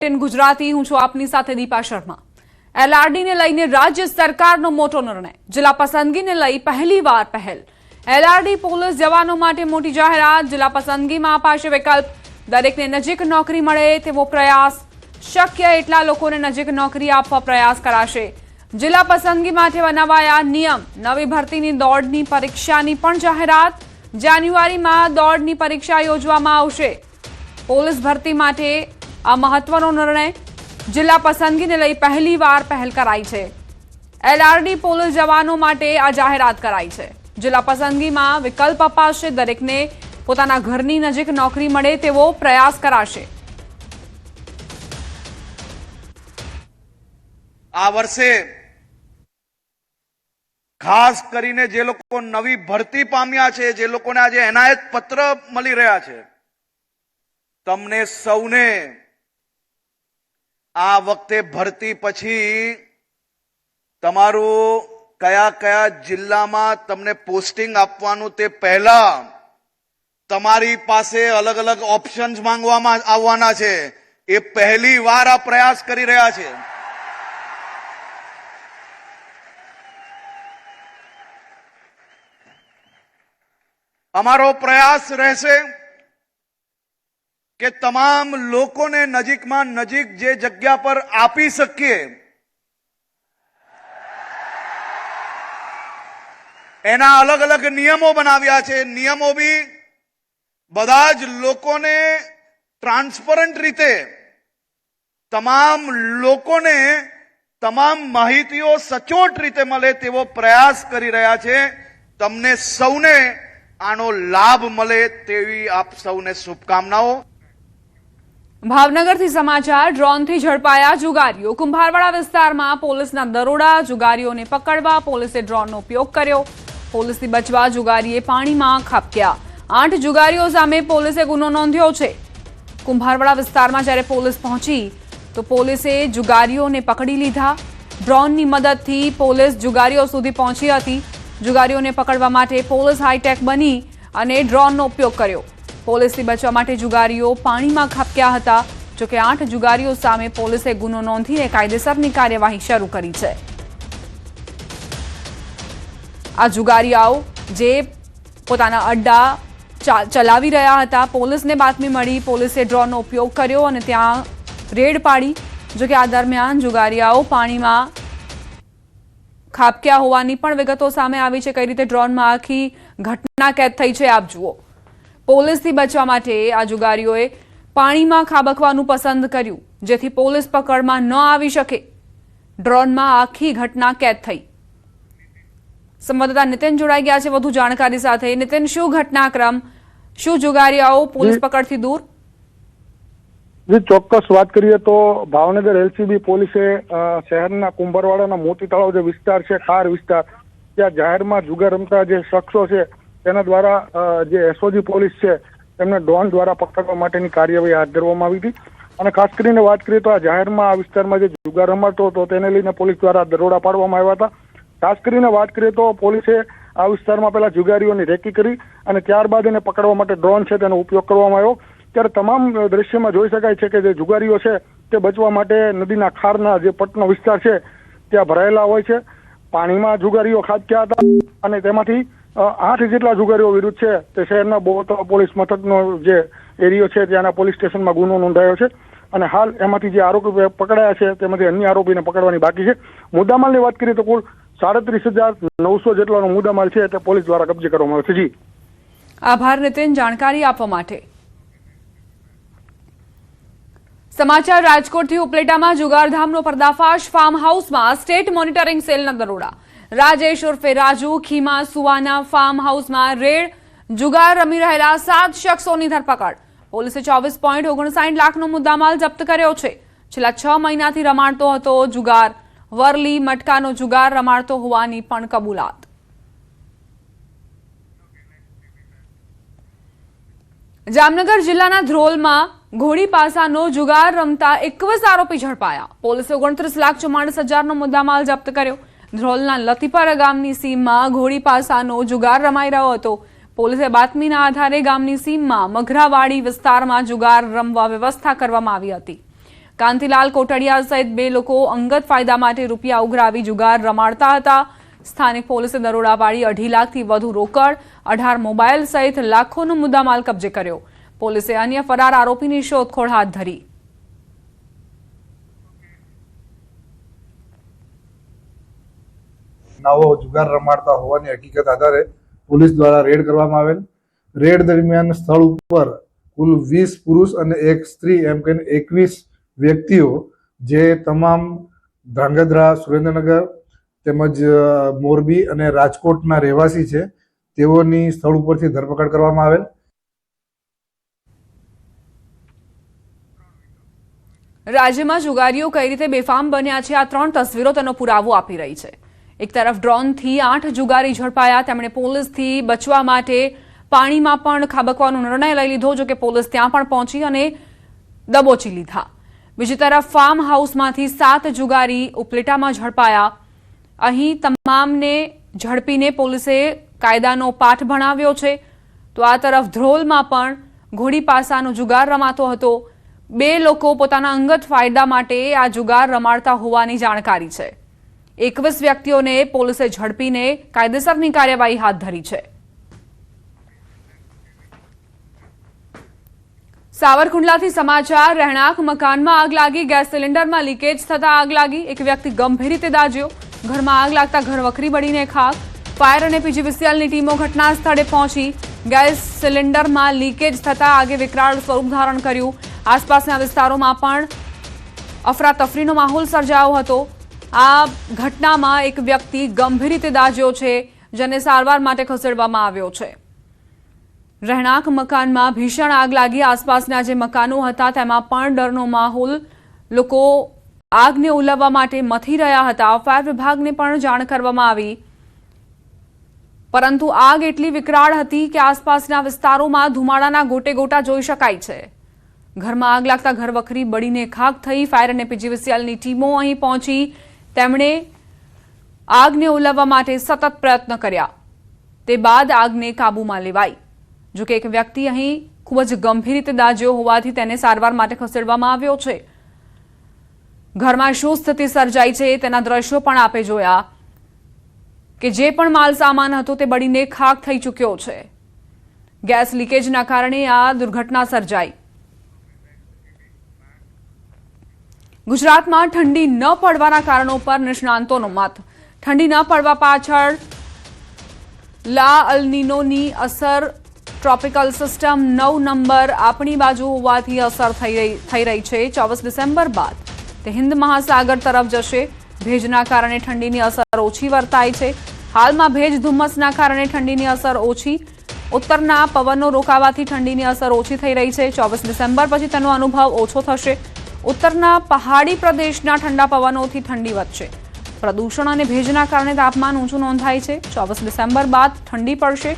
ગુજરાતી હું છું આપની સાથે દીપા શર્મા। એલઆરડી ને લઈને રાજ્ય સરકારનો મોટો નિર્ણય। જિલ્લા પસંદગીને લઈ પહેલીવાર પહેલ। એલઆરડી પોલીસ જવાનો માટે મોટી જાહેરાત। જિલ્લા પસંદગીમાં અપાશે વિકલ્પ। દરેકને નજીક નોકરી મળે તેવો પ્રયાસ। શક્ય એટલા લોકોને નજીક નોકરી આપવા પ્રયાસ કરાશે। જિલ્લા પસંદગી માટે બનાવાયા નિયમ। નવી ભરતીની દોડની પરીક્ષાની પણ જાહેરાત। જાન્યુઆરીમાં દોડની પરીક્ષા યોજવામાં આવશે। પોલીસ ભરતી માટે આ મહત્વનો નિર્ણય। જિલ્લા પસંદગીને લઈ પહેલીવાર પહેલ કરાઈ છે। એલઆરડી પોલીસ જવાનો માટે આ જાહેરાત કરાઈ છે। જિલ્લા પસંદગીમાં વિકલ્પ અપાશે। દરેકને પોતાના ઘરની નજીક નોકરી મળે તેવો પ્રયાસ કરાશે। આ વર્ષે ખાસ કરીને જે લોકો નવી ભરતી પામ્યા છે, જે લોકોને આજે એનાયત પત્ર મળી રહ્યા છે, તમને સૌને આ વખતે ભરતી પછી તમારું કયા કયા જિલ્લામાં તમને પોસ્ટિંગ આપવાનું તે પહેલા તમારી પાસે અલગ અલગ ઓપ્શન્સ માંગવામાં આવવાના છે। એ પહેલી વાર આ પ્રયાસ કરી રહ્યા છે। અમારો પ્રયાસ રહેશે કે તમામ લોકોને નજીકમાં નજીક જે જગ્યા પર આપી શકીએ એના અલગ અલગ નિયમો બનાવ્યા છે। નિયમો બી બધા જ લોકોને ટ્રાન્સપરન્ટ રીતે તમામ લોકોને તમામ માહિતીઓ સચોટ રીતે મળે તેવો પ્રયાસ કરી રહ્યા છે। તમને સૌને આનો લાભ મળે તેવી આપ સૌને શુભકામનાઓ। ભાવનગરથી સમાચાર। ડ્રોનથી ઝડપાયા જુગારીઓ। કુંભારવાડા વિસ્તારમાં પોલીસના દરોડા। જુગારીઓને પકડવા પોલીસે ડ્રોનનો ઉપયોગ કર્યો। પોલીસથી બચવા જુગારીએ પાણીમાં ખાબક્યા। 8 જુગારીઓ સામે પોલીસે ગુનો નોંધ્યો છે। કુંભારવાડા વિસ્તારમાં જ્યારે પોલીસ પહોંચી તો પોલીસે જુગારીઓને પકડી લીધા। ડ્રોનની મદદથી પોલીસ જુગારીઓ સુધી પહોંચી હતી। જુગારીઓને પકડવા માટે પોલીસ હાઈટેક બની અને ડ્રોનનો ઉપયોગ કર્યો। પોલીસથી બચવા માટે જુગારીઓ પાણીમાં ખાબક્યા હતા। જોકે 8 જુગારીઓ સામે પોલીસે ગુનો નોંધીને કાયદેસરની કાર્યવાહી શરૂ કરી છે। આ જુગારીઓ જે પોતાના અડ્ડા ચલાવી રહ્યા હતા, પોલીસને બાતમી મળી, પોલીસે ડ્રોનનો ઉપયોગ કર્યો અને ત્યાં રેડ પાડી। જોકે આ દરમિયાન જુગારીઓ પાણીમાં ખાબક્યા હોવાની પણ વિગતો સામે આવી છે। કઈ રીતે ડ્રોનમાં આખી ઘટના કેદ થઈ છે આપ જુઓ। પોલીસથી બચવા માટે આ જુગારીઓએ પાણીમાં ખાબકવાનું પસંદ કર્યું જેથી પોલીસ પકડમાં ન આવી શકે। ડ્રોનમાં આખી ઘટના કેદ થઈ। સંવાદદાતા નિતિન જોડાઈ ગયા છે વધુ જાણકારી સાથે। નિતિન, શું ઘટનાક્રમ, શું જુગારીઓ પોલીસ પકડથી દૂર? જી, ચોક્કસ વાત કરીએ તો ભાવનગર એલસીબી પોલીસે શહેરના કુંભારવાડાના મોતી તળાવ જે વિસ્તાર છે, ખાર વિસ્તાર, ત્યાં જાહેરમાં જુગાર રમતા જે શખ્સો છે તેના દ્વારા જે એસઓજી પોલીસ છે તેમને ડ્રોન દ્વારા પકડવા માટેની કાર્યવાહી હાથ ધરવામાં આવી હતી। અને ખાસ કરીને વાત કરીએ તો આ જાહેરમાં આ વિસ્તારમાં જે જુગાર રમાતો હતો તેને લઈને પોલીસ દ્વારા દરોડા પાડવામાં આવ્યા હતા। ખાસ કરીને વાત કરીએ તો પોલીસે આ વિસ્તારમાં પહેલા જુગારીઓની રેકી કરી અને ત્યારબાદ એને પકડવા માટે ડ્રોન છે તેનો ઉપયોગ કરવામાં આવ્યો। ત્યારે તમામ દ્રશ્યમાં જોઈ શકાય છે કે જે જુગારીઓ છે તે બચવા માટે નદીના ખારના જે પટનો વિસ્તાર છે ત્યાં ભરાયેલા હોય છે। પાણીમાં જુગારીઓ ખાબક્યા હતા અને તેમાંથી 8 જેટલા જુગારીઓ વિરુદ્ધ છે તે શહેરના બોતળા પોલીસ મથકનો જે એરિયો છે ત્યાંના પોલીસ સ્ટેશનમાં ગુનો નોંધાયો છે અને હાલ એમાંથી જે આરોપી પકડાયા છે તેમાંથી અન્ય આરોપીને પકડવાની બાકી છે। મુદ્દામાલની વાત કરીએ તો કુલ 37,900 જેટલાનો મુદ્દામાલ છે તે પોલીસ દ્વારા કબજે કરવામાં આવ્યો છે। જી, આભાર નિતિન જાણકારી આપવા માટે। સમાચાર રાજકોટથી। ઉપલેટામાં જુગારધામનો પર્દાફાશ। ફાર્મ હાઉસમાં સ્ટેટ મોનિટરિંગ સેલના દરોડા। રાજેશ ઉર્ફે રાજુ ખીમા સુવાના ફાર્મ હાઉસમાં રેડ। જુગાર રમી રહેલા 7 શખ્સોની ધરપકડ। પોલીસે 24.59 લાખનો મુદ્દામાલ જપ્ત કર્યો છે। છેલ્લા 6 મહિનાથી રમાડતો હતો જુગાર। વરલી મટકાનો જુગાર રમાડતો હોવાની પણ કબૂલાત। જામનગર જિલ્લાના ધ્રોલમાં ઘોડી પાસાનો જુગાર રમતા 21 આરોપી ઝડપાયા। પોલીસે 29,44,000નો મુદ્દામાલ જપ્ત કર્યો। ધ્રોલના લતીપરા ગામની સીમમાં ઘોડી પાસાનો જુગાર રમાઈ રહ્યો હતો। પોલીસે બાતમીના આધારે ગામની સીમમાં મઘરાવાડી વિસ્તારમાં જુગાર રમવા વ્યવસ્થા કરવામાં આવી હતી। કાંતિલાલ કોટડિયા સહિત 2 લોકો અંગત ફાયદા માટે રૂપિયા ઉઘરાવી જુગાર રમાડતા હતા. સ્થાનિક પોલીસે દરોડા પાડી 2.5 લાખથી વધુ રોકડ, 18 મોબાઈલ સહિત લાખોનો મુદ્દામાલ કબજે કર્યો. પોલીસે અન્ય ફરાર આરોપીની શોધખોળ હાથ ધરી. નાવો જુગાર રમાડતા હોવાની હકીકત આધારે પોલીસ દ્વારા રેડ કરવામાં આવેલ. રેડ દરમિયાન સ્થળ ઉપર કુલ 20 પુરુષ અને 1 સ્ત્રી એમ કહીને 21 વ્યક્તિઓ જે તમામ ધ્રાંગધ્રા, સુરેન્દ્રનગર તેમજ મોરબી અને રાજકોટના રહેવાસી છે તેઓની સ્થળ ઉપરથી ધરપકડ કરવામાં આવેલ. રાજ્યમાં જુગારીઓ કઈ રીતે બેફામ બન્યા છે, આ 3 તસવીરો તેનો પુરાવો આપી રહી છે. એક તરફ ડ્રોનથી 8 જુગારી ઝડપાયા. તેમણે પોલીસથી બચવા માટે પાણીમાં પણ ખાબકવાનો નિર્ણય લઈ લીધો. જો કે પોલીસ ત્યાં પણ પહોંચી અને દબોચી લીધા. બીજી તરફ ફાર્મ હાઉસમાંથી 7 જુગારી ઉપલેટામાં ઝડપાયા. અહીં તમામને ઝડપીને પોલીસે કાયદાનો પાઠ ભણાવ્યો છે. તો આ તરફ ધ્રોલમાં પણ ઘોડી પાસાનો જુગાર રમાતો હતો. 2 લોકો પોતાના અંગત ફાયદા માટે આ જુગાર રમાડતા હોવાની જાણકારી છે. 21 વ્યક્તિઓને પોલીસે ઝડપીને કાયદેસરની કાર્યવાહી હાથ ધરી છે. સાવરકુંડલાથી સમાચાર. રહેણાંક મકાનમાં આગ લાગી. ગેસ સિલિન્ડરમાં લીકેજ થતા આગ લાગી. એક વ્યક્તિ ગંભીર રીતે દાઝ્યો. ઘરમાં આગ લાગતા ઘર વખરી બળીને ખાખ. ફાયર અને પીજીવીસીએલની ટીમો ઘટના સ્થળે પહોંચી. ગેસ સિલિન્ડરમાં લીકેજ થતા આગે વિકરાળ સ્વરૂપ ધારણ કર્યું. આસપાસના વિસ્તારોમાં પણ અફરાતફરીનો માહોલ સર્જાયો હતો. આ ઘટનામાં એક વ્યક્તિ ગંભીર રીતે દાઝ્યો છે, જેને સારવાર માટે ખસેડવામાં આવ્યો છે. રહેણાંક મકાનમાં ભીષણ આગ લાગી. આસપાસના જે મકાનો હતા તેમાં પણ ડરનો માહોલ. લોકો આગને ઓલવવા માટે મથી રહ્યા હતા. ફાયર વિભાગને પણ જાણ કરવામાં આવી, પરંતુ આગ એટલી વિકરાળ હતી કે આસપાસના વિસ્તારોમાં ધુમાડાના ગોટે ગોટા જોઈ શકાય છે. ઘરમાં આગ લાગતા ઘર વખરી બળીને ખાખ થઈ. ફાયર અને પીજીવીસીએલની ટીમો અહીં પહોંચી. તેમણે આગને ઓલવવા માટે સતત પ્રયત્ન કર્યા. તે બાદ આગને કાબૂમાં લેવાઈ. જોકે એક વ્યક્તિ અહીં ખૂબ જ ગંભીર રીતે દાઝ્યો હોવાથી તેને સારવાર માટે ખસેડવામાં આવ્યો છે. ઘરમાં શું સ્થિતિ સર્જાઈ છે તેના દ્રશ્યો પણ આપે જોયા કે જે પણ માલ સામાન હતો તે બળીને ખાખ થઈ ચૂક્યો છે. ગેસ લીકેજના કારણે આ દુર્ઘટના સર્જાઈ. ગુજરાતમાં ઠંડી ન પડવાના કારણો પર નિષ્ણાંતોનો મત. ઠંડી ન પડવા પાછળ લા અલ્નીનોની અસર, ટ્રોપિકલ સિસ્ટમ 9 નંબર આપણી બાજુ હોવાથી અસર થઈ રહી છે. 24 ડિસેમ્બર બાદ તે હિન્દ મહાસાગર તરફ જશે. ભેજના કારણે ઠંડીની અસર ઓછી વર્તાય છે. હાલમાં ભેજ ધુમ્મસના કારણે ઠંડીની અસર ઓછી. ઉત્તરના પવનો રોકાવાથી ઠંડીની અસર ઓછી થઈ રહી છે. 24 ડિસેમ્બર પછી તેનો અનુભવ ઓછો થશે. ઉત્તરના પહાડી પ્રદેશના ઠંડા પવનોથી ઠંડી વધશે. પ્રદૂષણ અને ભેજના કારણે તાપમાન ઊંચું નોંધાય છે. 24 ડિસેમ્બર બાદ ઠંડી પડશે.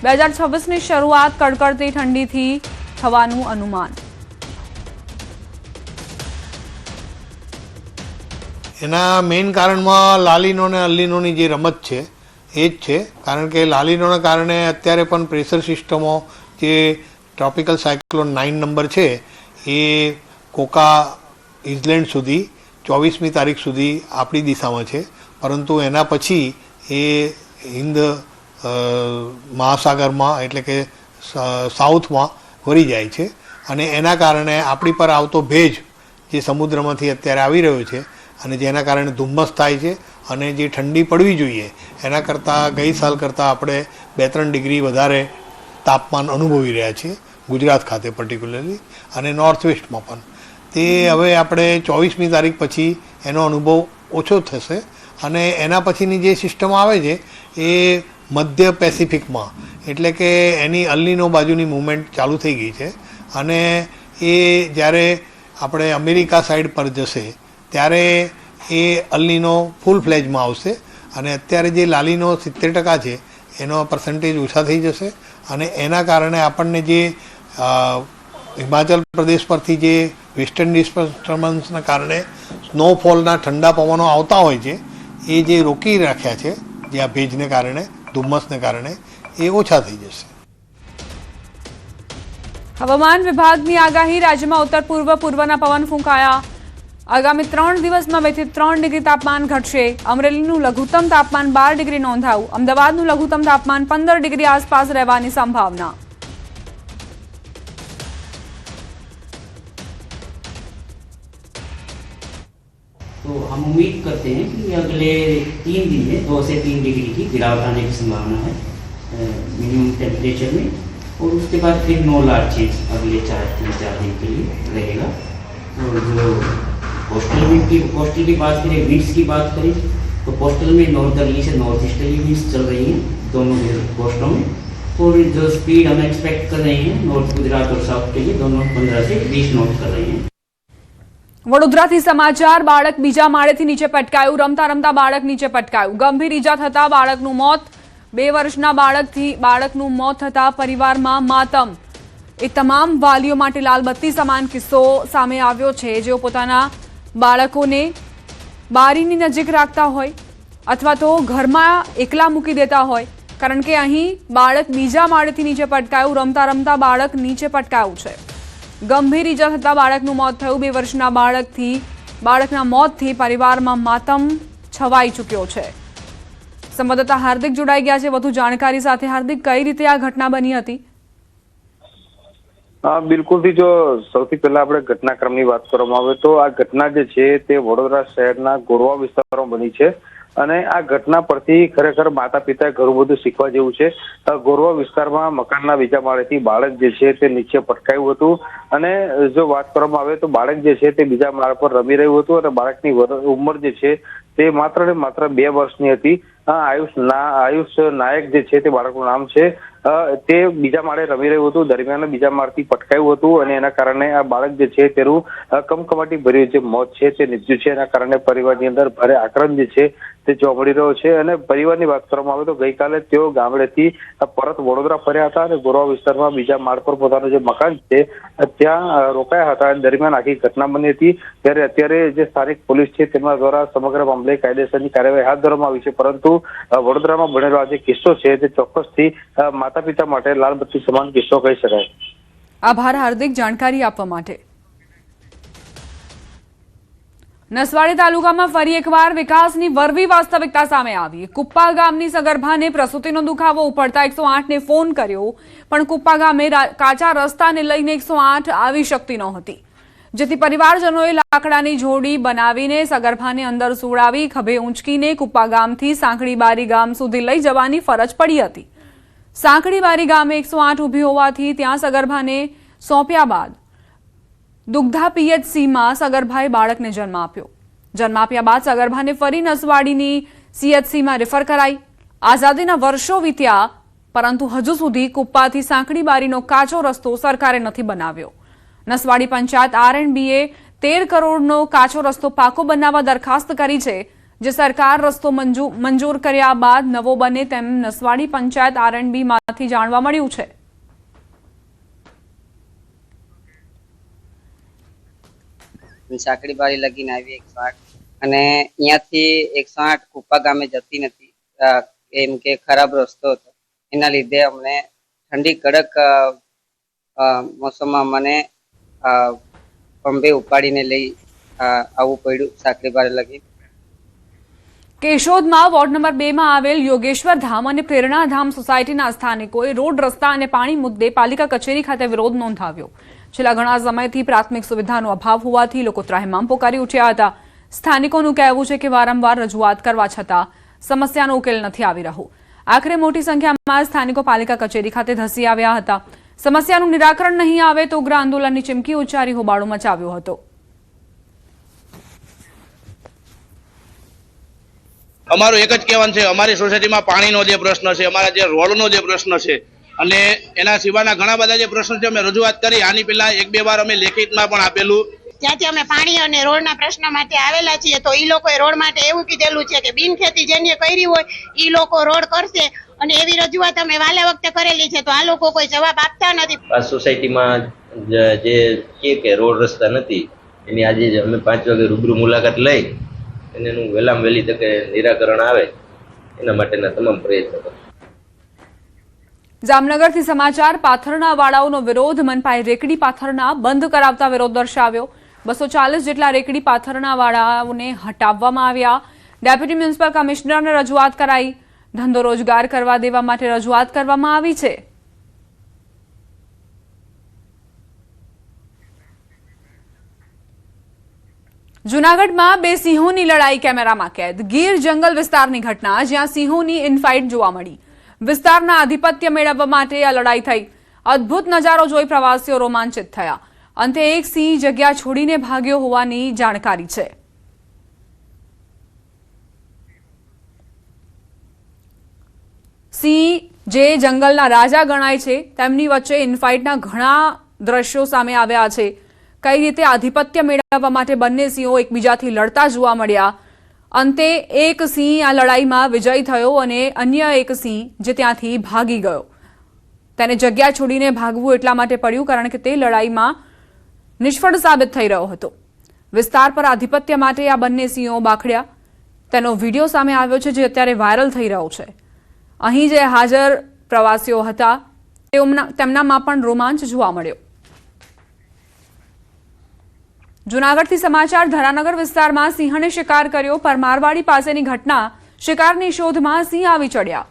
2026ની શરૂઆત કડકડતી ઠંડીથી થવાનું અનુમાન. એના મેઇન કારણમાં લાલીનો અને અલ્લીનોની જે રમત છે એ જ છે. કારણ કે લાલીનોના કારણે અત્યારે પણ પ્રેશર સિસ્ટમો, જે ટ્રોપિકલ સાયક્લોન 9 નંબર છે એ કોકા ઇઝલેન્ડ સુધી 24મી તારીખ સુધી આપણી દિશામાં છે. પરંતુ એના પછી એ હિન્દ મહાસાગરમાં એટલે કે સાઉથમાં વળી જાય છે. અને એના કારણે આપણી પર આવતો ભેજ જે સમુદ્રમાંથી અત્યારે આવી રહ્યો છે અને જેના કારણે ધુમ્મસ થાય છે અને જે ઠંડી પડવી જોઈએ એના કરતાં ગઈ સાલ કરતાં આપણે 2-3 ડિગ્રી વધારે તાપમાન અનુભવી રહ્યા છીએ ગુજરાત ખાતે પર્ટિક્યુલરલી, અને નોર્થ વેસ્ટમાં પણ. તે હવે આપણે 24મી તારીખ પછી એનો અનુભવ ઓછો થશે. અને એના પછીની જે સિસ્ટમ આવે છે એ મધ્ય પેસિફિકમાં, એટલે કે એની અલ્લીનો બાજુની મૂવમેન્ટ ચાલુ થઈ ગઈ છે. અને એ જ્યારે આપણે અમેરિકા સાઈડ પર જશે ત્યારે એ અલ્લીનો ફૂલ ફ્લેજમાં આવશે. અને અત્યારે જે લાલીનો 70% છે એનો પર્સન્ટેજ ઓછા થઈ જશે. અને એના કારણે આપણને જે હિમાચલ પ્રદેશ પરથી જે વેસ્ટર્ન ડિસ્ટર્બન્સના કારણે સ્નોફોલના ઠંડા પવનો આવતા હોય છે એ જે રોકી રાખ્યા છે, જે આ ભેજને કારણે, ધુમ્મસને કારણે, એ ઓછા થઈ જશે. હવામાન વિભાગની આગાહી. રાજ્યમાં ઉત્તર પૂર્વના પવન ફૂંકાયા. આગામી 3 દિવસમાં 2 થી 3 ડિગ્રી તાપમાન ઘટશે. અમરેલીનું લઘુત્તમ તાપમાન 12 ડિગ્રી નોંધાયું. અમદાવાદનું લઘુત્તમ તાપમાન 15 ડિગ્રી આસપાસ રહેવાની સંભાવના. तो हम उम्मीद करते हैं कि अगले 3 दिन में 2 से 3 डिग्री की गिरावट आने की संभावना है मिनिमम टेम्परेचर में, और उसके बाद फिर नो लार्ज चेंज अगले 4 दिन के लिए रहेगा. और जो कोस्टल की बात करें, विंड्स की बात करें, तो कोस्टल में नॉर्थर्ली से नॉर्थ ईस्टर्ली विंड्स चल रही हैं दोनों कोस्टों में, और जो स्पीड हम एक्सपेक्ट कर रहे हैं नॉर्थ गुजरात और साउथ के लिए दोनों 15 से 20 नॉट कर रहे हैं. વડોદરાથી સમાચાર. બાળક બીજા માળેથી નીચે પટકાયું. રમતા રમતા બાળક નીચે પટકાયું. ગંભીર ઈજા થતા બાળકનું મોત. 2 વર્ષના બાળકનું મોત થતા પરિવારમાં માતમ. એ તમામ વાલીઓ માટે લાલબત્તી સમાન કિસ્સો સામે આવ્યો છે, જેઓ પોતાના બાળકોને બારીની નજીક રાખતા હોય અથવા તો ઘરમાં એકલા મૂકી દેતા હોય, કારણ કે અહીં બાળક બીજા માળેથી નીચે પટકાયું. રમતા રમતા બાળક નીચે પટકાયું છે. ગંભીર ઈજા થતા બાળકનું મોત થયું. 2 વર્ષના બાળકના મોતથી પરિવારમાં માતમ છવાઈ ચૂક્યો છે. સંવાદદાતા હાર્દિક જોડાઈ ગયા છે વધુ જાણકારી સાથે. હાર્દિક, કઈ રીતે આ ઘટના બની હતી? બિલકુલથી જો સૌથી પહેલા આપણે ઘટનાક્રમની વાત કરવામાં આવે તો આ ઘટના જે છે તે વડોદરા શહેરના ગોરવા વિસ્તારમાં બની છે, અને આ ઘટના પરથી ખરેખર માતા પિતાએ ઘણું બધું શીખવા જેવું છે. ગોરવા વિસ્તારમાં મકાનના બીજા માળેથી બાળક જે છે તે નીચે પટકાયું હતું, અને જો વાત કરવામાં આવે તો બાળક જે છે તે બીજા માળ પર રમી રહ્યું હતું, અને બાળકની ઉંમર જે છે તે માત્ર ને માત્ર 2 વર્ષની હતી. આયુષ નાયક જે છે તે બાળકનું નામ છે. તે બીજા માળે રમી રહ્યું હતું, દરમિયાન બીજા માળથી પટકાયું હતું, અને એના કારણે આ બાળક જે છે તેનું કમકમાટી ભર્યું જે મોત છે તે નીપજ્યું છે. એના કારણે પરિવારની અંદર ભારે આક્રંદ જે છે તે જોવા મળી રહ્યો છે. અને પરિવારની વાત કરવામાં આવે તો ગઈકાલે તેઓ ગામડેથી પરત વડોદરા ફર્યા હતા, અને ગોરવા વિસ્તારમાં બીજા માળ પર પોતાનું જે મકાન છે ત્યાં રોકાયા હતા. દરમિયાન આખી ઘટના બની હતી. ત્યારે અત્યારે જે સ્થાનિક પોલીસ છે તેમના દ્વારા સમગ્ર મામલે કાયદેસરની કાર્યવાહી હાથ ધરવામાં આવી છે, પરંતુ વડોદરામાં બનેલો આ જે કિસ્સો છે તે ચોક્કસથી માતા પિતા માટે લાલબત્તી સમાન કિસ્સો કહી શકાય. આભાર હાર્દિક, જાણકારી આપવા માટે. નસવાડી તાલુકામાં ફરી એકવાર વિકાસની વરવી વાસ્તવિકતા સામે આવી. કુપ્પા ગામની સગર્ભાને પ્રસૂતિનો દુખાવો ઉપડતા 108ને ફોન કર્યો, પણ કુપ્પા ગામે કાચા રસ્તાને લઈને 108 આવી શકતી નહોતી, જેથી પરિવારજનોએ લાકડાની જોડી બનાવીને સગર્ભાને અંદર સુવડાવી ખભે ઊંચકીને કુપ્પા ગામથી સાંકડીબારી ગામ સુધી લઈ જવાની ફરજ પડી હતી. સાંકડીબારી ગામે 108 ઊભી હોવાથી ત્યાં સગર્ભાને સોંપ્યા બાદ દુગ્ધા પીએચસીમાં સગર્ભાએ બાળકને જન્મ આપ્યો. જન્મ આપ્યા બાદ સગર્ભાને ફરી નસવાડીની સીએચસીમાં રેફર કરાઈ. આઝાદીના વર્ષો વીત્યા, પરંતુ હજુ સુધી કુપ્પાથી સાંકડીબારીનો કાચો રસ્તો સરકારે નથી બનાવ્યો. નસવાડી પંચાયત R&Bએ 13 કરોડનો કાચો રસ્તો પાકો બનાવવા દરખાસ્ત કરી છે, જે સરકાર રસ્તો મંજૂર કર્યા બાદ નવો બને તેમ નસવાડી પંચાયત R&Bમાંથી જાણવા મળ્યું છે. સાંકડીબારી લગીને આવી 108, અને અહીંયાથી 108 કુપ્પા ગામે જતી નથી, એમ કે ખરાબ રસ્તો હતો. એના લીધે અમને ઠંડી કડક મોસમમાં મને પંબે ઉપાડીને લઈ આવવું પડ્યું સાંકડીબારી લગી. કેશોદમાં વોર્ડ નંબર 2માં આવેલ યોગેશ્વર ધામ અને પ્રેરણાધામ સોસાયટીના સ્થાનિકોએ રોડ, રસ્તા અને પાણી મુદ્દે પાલિકા કચેરી ખાતે વિરોધ નોંધાવ્યો. છેલ્લા ઘણા સમયથી પ્રાથમિક સુવિધાનો અભાવ હોવાથી લોકો ત્રાહિમામ પોકારી ઉઠ્યા હતા. સ્થાનિકોનું કહેવું છે કે વારંવાર રજૂઆત કરવા છતાં સમસ્યાનો ઉકેલ નથી આવી રહ્યો. આખરે મોટી સંખ્યામાં સ્થાનિકો પાલિકા કચેરી ખાતે ધસી આવ્યા હતા. સમસ્યાનું નિરાકરણ નહીં આવે તો ઉગ્ર આંદોલનની ચીમકી ઉચ્ચારી હોબાળો મચાવ્યો હતો. અમારું એક જ કહેવાનું છે, અમારી સોસાયટીમાં પાણીનો જે પ્રશ્ન છે, અમારા જે રોડનો જે પ્રશ્ન છે, અને એના સિવાયના ઘણા બધા જે પ્રશ્નો છે અમે રજૂઆત કરી. આની પહેલા 1-2 વાર અમે લેખિતમાં પણ આપેલું. ત્યાંથી અમે પાણી અને રોડના પ્રશ્ન માટે આવેલા છીએ, તો ઈ લોકોએ રોડ માટે એવું કીધેલું છે કે બિનખેતી જેને કરી હોય ઈ લોકો રોડ કરશે, અને એવી રજૂઆત અમે વાલે વખતે કરેલી છે, તો આ લોકો કોઈ જવાબ આપતા નથી. આ સોસાયટીમાં જે કે રોડ રસ્તા નથી, એની આજે અમે 5 વાગે રૂબરૂ મુલાકાત લઈ અને એનું વહેલામાં વહેલી તકે નિરાકરણ આવે એના માટેના તમામ પ્રયત્નો કરો. જામનગરથી સમાચાર. પાથરના વાળાઓનો વિરોધ. મનપાએ રેકડી પાથરના બંધ કરાવતા વિરોધ દર્શાવ્યો. 240 જેટલા રેકડી પાથરણાવાળાઓને હટાવવામાં આવ્યા. ડેપ્યુટી મ્યુનિસિપલ કમિશનરને રજૂઆત કરાઈ. ધંધો રોજગાર કરવા દેવા માટે રજૂઆત કરવામાં આવી છે. જૂનાગઢમાં 2 સિંહોની લડાઈ કેમેરામાં કેદ. ગીર જંગલ વિસ્તારની ઘટના, જ્યાં સિંહોની ઇનફાઇટ જોવા મળી. વિસ્તારના આધિપત્ય મેળવવા માટે આ લડાઈ થઈ. અદ્ભુત નજારો જોઈ પ્રવાસીઓ રોમાંચિત થયા. અંતે એક સિંહ જગ્યા છોડીને ભાગ્યો હોવાની જાણકારી છે. સિંહ જે જંગલના રાજા ગણાય છે, તેમની વચ્ચે ઇનફાઇટના ઘણા દ્રશ્યો સામે આવ્યા છે. કઈ રીતે આધિપત્ય મેળવવા માટે બંને સિંહો એકબીજાથી લડતા જોવા મળ્યા. અંતે એક સિંહ આ લડાઈમાં વિજયી થયો અને અન્ય એક સિંહ જે ત્યાંથી ભાગી ગયો. તેને જગ્યા છોડીને ભાગવું એટલા માટે પડ્યું કારણ કે તે લડાઈમાં નિષ્ફળ સાબિત થઈ રહ્યો હતો. વિસ્તાર પર આધિપત્ય માટે આ બંને સિંહો બાખડ્યા. તેનો વિડીયો સામે આવ્યો છે, જે અત્યારે વાયરલ થઈ રહ્યો છે. અહીં જે હાજર પ્રવાસીઓ હતા તેમનામાં પણ રોમાંચ જોવા મળ્યો. જૂનાગઢથી સમાચાર. ધરાનગર વિસ્તારમાં સિંહણે શિકાર કર્યો. પરમારવાડી પાસેની ઘટના. શિકારની શોધમાં સિંહ આવી ચડ્યા.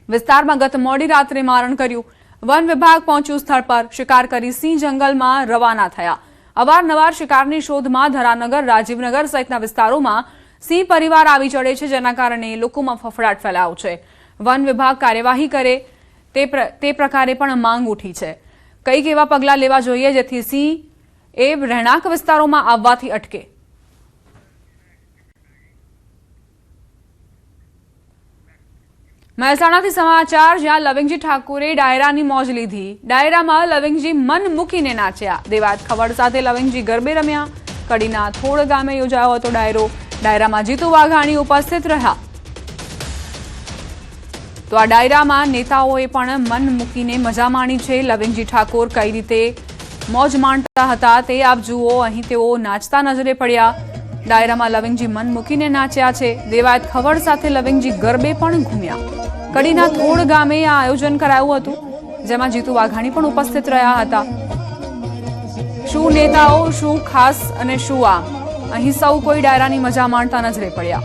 વિસ્તારમાં ગત મોડી રાત્રે મારણ કર્યું. વન વિભાગ પહોંચ્યું સ્થળ પર. શિકાર કરી સિંહ જંગલમાં રવાના થયા. અવારનવાર શિકારની શોધમાં ધરાનગર, રાજીવનગર સહિતના વિસ્તારોમાં સિંહ પરિવાર આવી ચડે છે, જેના કારણે લોકોમાં ફફડાટ ફેલાયો છે. વન વિભાગ કાર્યવાહી કરે તે પ્રકારે પણ માંગ ઉઠી છે. કઈક એવા પગલાં લેવા જોઈએ જેથી સિંહ એ રહેણાંક વિસ્તારોમાં આવવાથી અટકે. મહેસાણાથી સમાચાર, જ્યાં લવિંગજી ઠાકોરે ડાયરાની મોજ લીધી. ડાયરામાં લવિંગજી મન મૂકીને નાચ્યા. દેવાયત ખવડ સાથે લવિંગજી ગરબે રમ્યા. કડીના થોડ ગામે યોજાયો હતો ડાયરો. ડાયરામાં જીતુ વાઘાણી ઉપસ્થિત રહ્યા. તો આ ડાયરામાં નેતાઓએ પણ મન મૂકીને મજા માણી છે. લવિંગજી ઠાકોર કઈ રીતે મોજ માણતા હતા તે આપ જુઓ. અહીં તેઓ નાચતા નજરે પડ્યા. ડાયરામાં લવિંગજી મન મૂકીને નાચ્યા છે. દેવાયત ખવડ સાથે લવિંગજી ગરબે પણ ઘૂમ્યા. કડીના થોડ ગામે આ આયોજન કરાયું હતું, જેમાં જીતુ વાઘાણી પણ ઉપસ્થિત રહ્યા હતા. શું નેતાઓ, શું ખાસ અને શું આમ, અહીં સૌ કોઈ ડાયરાની મજા માણતા નજરે પડ્યા.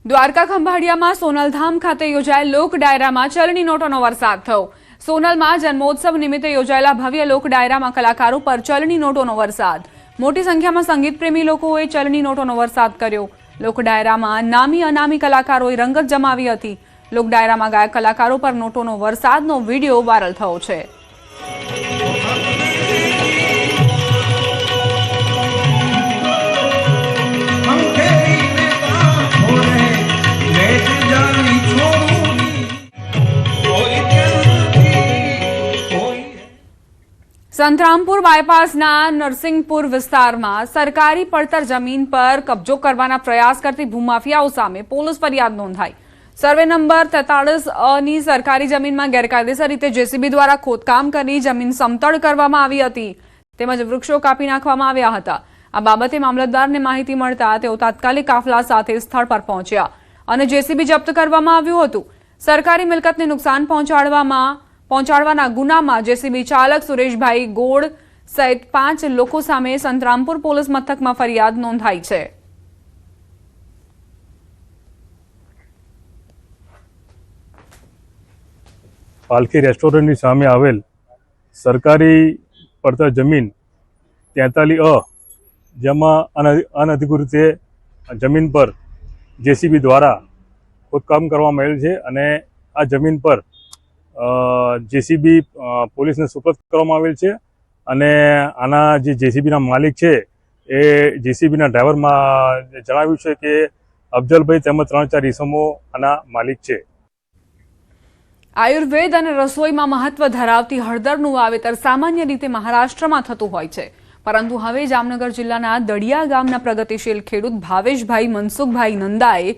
દ્વારકા ખંભાળિયામાં સોનલધામ ખાતે યોજાયેલ લોક ડાયરામાં ચલણી નોટોનો વરસાદ થયો. સોનલમાં જન્મોત્સવ નિમિત્તે યોજાયેલા ભવ્ય લોક ડાયરામાં કલાકારો પર ચલણી નોટોનો વરસાદ. મોટી સંખ્યામાં સંગીત પ્રેમી લોકોએ ચલણી નોટોનો વરસાદ કર્યો. લોક ડાયરામાં નામી અનામી કલાકારોએ રંગત જમાવી હતી. લોક ડાયરામાં ગાયક કલાકારો પર નોટોનો વરસાદનો વિડીયો વાયરલ થયો છે. સંતરામપુર બાયપાસના નરસિંહપુર વિસ્તારમાં સરકારી પડતર જમીન પર કબજો કરવાના પ્રયાસ કરતી ભૂમાફિયાઓ સામે પોલીસ ફરિયાદ નોંધાઈ. સર્વે નંબર 43 ની સરકારી જમીનમાં ગેરકાયદેસર રીતે જેસીબી દ્વારા ખોદકામ કરી જમીન સમતળ કરવામાં આવી હતી, તેમજ વૃક્ષો કાપી નાખવામાં આવ્યા હતા. આ બાબતે મામલતદારને માહિતી મળતા તેઓ તાત્કાલિક કાફલા સાથે સ્થળ પર પહોંચ્યા અને જેસીબી જપ્ત કરવામાં આવ્યું હતું. સરકારી મિલકતને નુકસાન પહોંચાડવાના ગુનામાં જેસીબી ચાલક સુરેશભાઈ ગોળ સહિત 5 લોકો સામે સંતરામપુર પોલીસ મથકમાં ફરિયાદ નોંધાઈ છે. પાલખી રેસ્ટોરન્ટની સામે આવેલ સરકારી પડતર જમીન 43A, જેમાં અનધિકૃત રીતે જમીન પર જેસીબી દ્વારા ખોદકામ કરવામાં આવેલ છે અને આ જમીન પર જેસીબી પોલીસને સુપરત કરવામાં આવેલ છે અને આના જે જેસીબીના માલિક છે એ જેસીબીના ડ્રાઈવરમાં જણાવ્યું છે કે અફજલભાઈ તેમજ 3-4 ઈસમો આના માલિક છે. આયુર્વેદ અને રસોઈમાં મહત્વ ધરાવતી હળદરનું વાવેતર સામાન્ય રીતે મહારાષ્ટ્રમાં થતું હોય છે, પરંતુ હવે જામનગર જિલ્લાના દડિયા ગામના પ્રગતિશીલ ખેડૂત ભાવેશભાઈ મનસુખભાઈ નંદાએ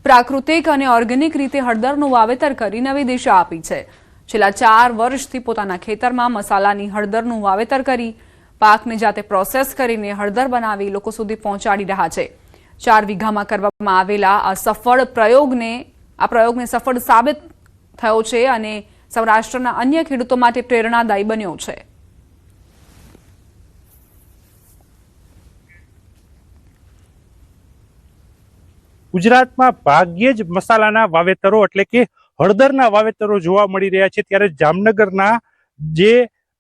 પ્રાકૃતિક અને ઓર્ગેનિક રીતે હળદરનું વાવેતર કરી નવી દિશા આપી છે. છેલ્લા 4 વર્ષથી પોતાના ખેતરમાં મસાલાની હળદરનું વાવેતર કરી પાકને જાતે પ્રોસેસ કરીને હળદર બનાવી લોકો સુધી પહોંચાડી રહ્યા છે. 4 વીઘામાં કરવામાં આવેલા આ પ્રયોગને સફળ સાબિત થયો છે અને સૌરાષ્ટ્રના અન્ય ખેડૂતો માટે પ્રેરણાદાયી બન્યો છે. ગુજરાતમાં ભાગ્યે જ મસાલાના વાવેતરો એટલે કે હળદરના વાવેતરો જોવા મળી રહ્યા છે, ત્યારે જામનગરના જે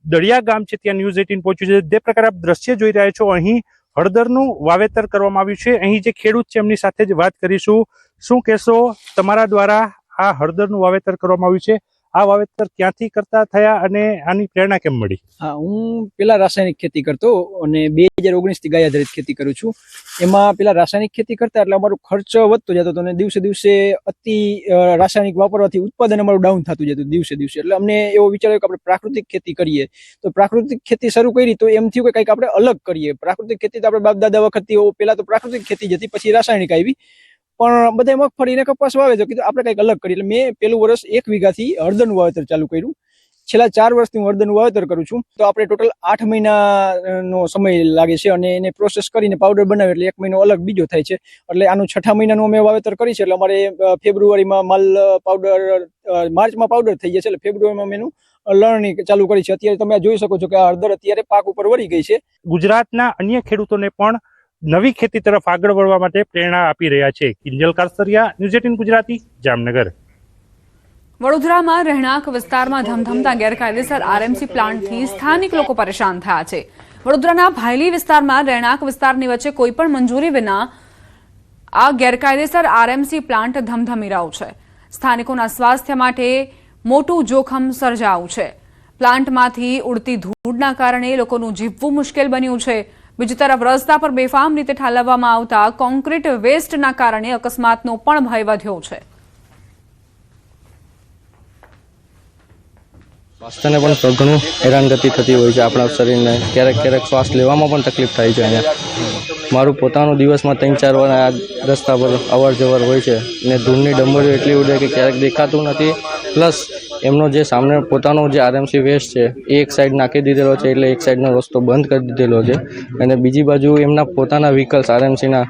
દડિયા ગામ છે ત્યાં ન્યૂઝ 18 પહોંચ્યું છે. જે પ્રકારે આપ દ્રશ્ય જોઈ રહ્યા છો, અહીં હળદરનું વાવેતર કરવામાં આવ્યું છે. અહીં જે ખેડૂત છે એમની સાથે જ વાત કરીશું. શું કહેશો, તમારા દ્વારા આ હળદરનું વાવેતર કરવામાં આવ્યું છે, આ વાવેતર ક્યાંથી કરતા થયા અને આની પ્રેરણા કેમ મળી? હા, હું પેલા રાસાયણિક ખેતી કરતો અને 2019 થી ગાય આધારિત ખેતી કરું છું. એમાં પેલા રાસાયણિક ખેતી કરતા એટલે અમારો ખર્ચ વધતો જતો હતો અને દિવસે દિવસે અતિ રાસાયણિક વાપરવાથી ઉત્પાદન અમારું ડાઉન થતું જતું દિવસે દિવસે. એટલે અમને એવો વિચાર આવ્યો કે આપણે પ્રાકૃતિક ખેતી કરીએ. તો પ્રાકૃતિક ખેતી શરૂ કરી તો એમ થયું કે કંઈક આપણે અલગ કરીએ. પ્રાકૃતિક ખેતી તો આપણે બાપ દાદા વખતથી પેલા તો પ્રાકૃતિક ખેતી જ હતી, પછી રાસાયણિક આવી. પણ બધા મગફળી ને કપાસ વાવે તો કીધું આપણે કંઈક અલગ કરીએ. એટલે મેં પેલું વર્ષ 1 વીઘાથી હળદરનું વાવેતર ચાલુ કર્યું. છેલ્લા 4 વર્ષથી હું હળદરનું વાવેતર કરું છું. તો આપણે ટોટલ 8 મહિનાનો સમય લાગે છે અને એને પ્રોસેસ કરીને પાવડર બનાવે એટલે 1 મહિનો અલગ બીજો થાય છે. એટલે આનું 6થા મહિનાનું અમે વાવેતર કરી છે. એટલે અમારે ફેબ્રુઆરીમાં માલ પાવડર, માર્ચમાં પાવડર થઈ જશે. એટલે ફેબ્રુઆરીમાં મેં એનું લણણી ચાલુ કરી છે. અત્યારે તમે જોઈ શકો છો કે આ હળદર અત્યારે પાક ઉપર વળી ગઈ છે. ગુજરાતના અન્ય ખેડૂતોને પણ નવી ખેતી તરફ આગળ વધવા માટે પ્રેરણા આપી રહ્યા છે. કિંજલ કારસરિયા, ન્યૂઝ 18 ગુજરાતી, જામનગર. વડોદરામાં રહેણાંક વિસ્તારમાં ધમધમતા ગેરકાયદેસર આરએમસી પ્લાન્ટથી સ્થાનિક લોકો પરેશાન થયા છે. વડોદરાના ભાયલી વિસ્તારમાં રહેણાંક વિસ્તારની વચ્ચે કોઈ પણ મંજૂરી વિના આ ગેરકાયદેસર આરએમસી પ્લાન્ટ ધમધમી રહ્યો છે. સ્થાનિકોના સ્વાસ્થ્ય માટે મોટું જોખમ સર્જાયું છે. પ્લાન્ટમાંથી ઉડતી ધૂળના કારણે લોકોનું જીવવું મુશ્કેલ બન્યું છે. બીજી તરફ રસ્તા પર બેફામ રીતે ઠાલવવામાં આવતા કોન્ક્રીટ વેસ્ટના કારણે અકસ્માતનો પણ ભય વધ્યો છે. સ્વાસ્થ્યને પણ ઘણું હેરાનગતિ થતી હોય છે. આપણા શરીરને ક્યારેક ક્યારેક શ્વાસ લેવામાં પણ તકલીફ થાય છે. અહીંયા મારું પોતાનું દિવસમાં 3-4 વાર આ રસ્તા પર અવર જવર હોય છે ને ધૂળની ડમરીઓ એટલી ઉડે કે ક્યારેક દેખાતું નથી. પ્લસ એમનો જે સામે પોતાનો જે આરએમસી વેસ્ટ છે એ એક સાઈડ નાખી દીધેલો છે, એટલે એક સાઈડનો રસ્તો બંધ કરી દીધેલો છે. અને બીજી બાજુ એમના પોતાના વ્હીકલ્સ આરએમસીના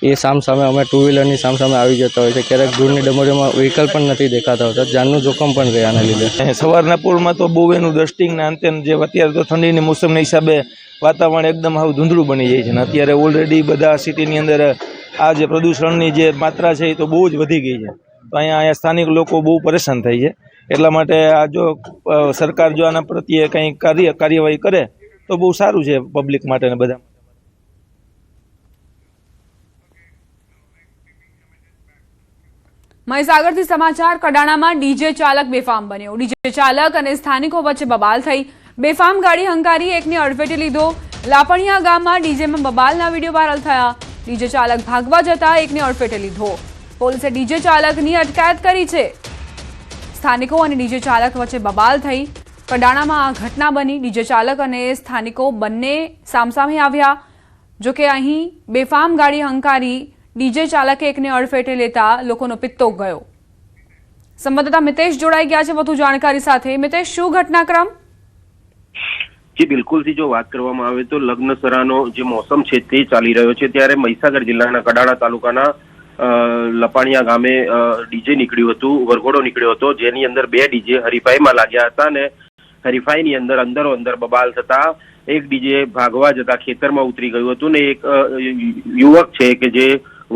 એ સામે અમે 2 વ્હીલરની સામે આવી જતા હોય છે. ક્યારેક ધૂળની ડમરીઓમાં વ્હીકલ પણ નથી દેખાતા હોતા. જાનનું જોખમ પણ રહે આના લીધે. સવારના પૂરમાં તો બહુ એનું ડસ્ટિંગના અંતે જે અત્યારે તો ઠંડીની મોસમના હિસાબે વાતાવરણ એકદમ હાવ ધૂંધળું બની જાય છે. અને અત્યારે ઓલરેડી બધા સિટીની અંદર આ જે પ્રદૂષણની જે માત્રા છે એ તો બહુ જ વધી ગઈ છે. તો અહીંયા સ્થાનિક લોકો બહુ પરેશાન થાય છે. એટલા માટે આ જો સરકાર જો આના પ્રત્યે કંઈ કાર્યવાહી કરે તો બહુ સારું છે પબ્લિક માટે ને બધા. મહીસાગરથી સમાચાર. કડાણામાં ડીજે ચાલક બેફામ બન્યો. ડીજે ચાલક અને સ્થાનિકો વચ્ચે બબાલ થઈ. બેફામ ગાડી હંકારી એકને અડફેટે લીધો. લાપણિયા ગામમાં ડીજેમાં બબાલના વિડીયો વાયરલ થયા. ડીજે ચાલક ભાગવા જતા એકને અડફેટે લીધો. પોલીસે ડીજે ચાલકની અટકાયત કરી છે. સ્થાનિકો અને ડીજે ચાલક વચ્ચે બબાલ થઈ. કડાણામાં આ ઘટના બની. ડીજે ચાલક અને સ્થાનિકો બંને સામસામે આવ્યા. જોકે અહીં બેફામ ગાડી હંકારી ડીજે ચાલકે એકને અડફેટે લેતા લોકોનો પિત્તો ગયો. સંવાદદાતા મિતેશ જોડાઈ ગયા છે વધુ જાણકારી સાથે. મિતેશ, શું ઘટનાક્રમ? જી બિલકુલથી જો વાત કરવામાં આવે તો લગ્નસરાનો જે મોસમ છે તે ચાલી રહ્યો છે, ત્યારે મહીસાગર જિલ્લાના કડાણા તાલુકાના લપાણિયા ગામે ડીજે નીકળ્યું હતું, વરઘોડો નીકળ્યો હતો, જેની અંદર 2 ડીજે હરીફાઈમાં લાગ્યા હતા અને હરીફાઈની અંદર અંદરો બબાલ થતા એક ડીજે ભાગવા જતા ખેતરમાં ઉતરી ગયું હતું ને એક યુવક છે કે જે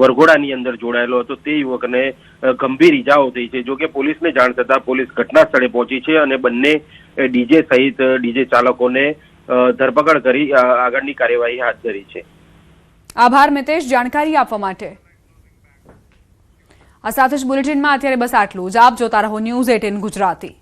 વરઘોડાની અંદર જોડાયેલો હતો તે યુવકને ગંભીર ઈજાઓ થઈ છે. જોકે પોલીસને જાણ થતા પોલીસ ઘટના સ્થળે પહોંચી છે અને બંને ડીજે સહિત ડીજે ચાલકોને ધરપકડ કરી આગળની કાર્યવાહી હાથ ધરી છે. આભાર મિતેશ જાણકારી આપવા માટે. આ સાથે જ બુલેટિનમાં અત્યારે બસ આટલું જ. આપ જોતા રહો ન્યૂઝ 18 ગુજરાતી.